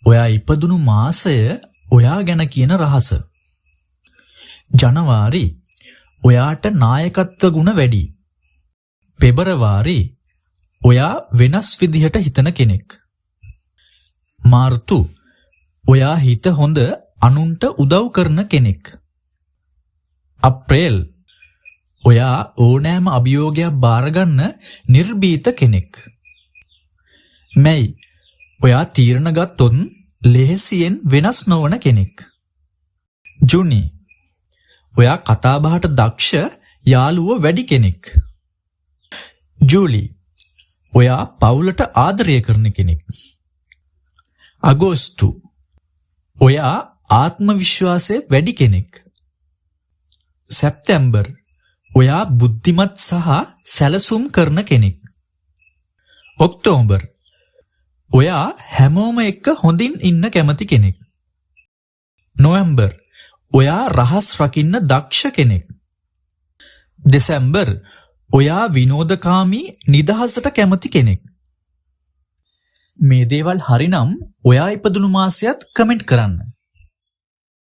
ඔයා ඉපදුණු මාසය ඔයා ගැන කියන රහස. ජනවාරි ඔයාට නායකත්ව ගුණ වැඩි. පෙබරවාරි ඔයා වෙනස් විදිහට හිතන කෙනෙක්. මාර්තු ඔයා හිත හොඳ අනුන්ට උදව් කරන කෙනෙක්. අප්‍රේල් ඔයා ඕනෑම අභියෝගයක් බාරගන්න නිර්භීත කෙනෙක්. මැයි ඔයා තීරණ ගත්තොත් ලෙහෙසියෙන් වෙනස් නොවන කෙනෙක්. ජූනි ඔයා කතාබහට දක්ෂ යාළුවෝ වැඩි කෙනෙක්. ජූලි ඔයා පවුලට ආදරය කරන කෙනෙක්. අගෝස්තු ඔයා ආත්ම විශ්වාසය වැඩි කෙනෙක්. සැප්තැම්බර් ඔයා බුද්ධිමත් සහ සැලසුම් කරන කෙනෙක්. ඔක්තෝබර් ඔයා හැමෝම එක්ක හොඳින් ඉන්න කැමති කෙනෙක්. නොවැම්බර් ඔයා රහස් රකින්න දක්ෂ කෙනෙක්. දෙසැම්බර් ඔයා විනෝදකාමී නිදහසට කැමති කෙනෙක්. මේ දේවල් හරිනම් ඔයා ඉපදුණු මාසයත් කමෙන්ට් කරන්න.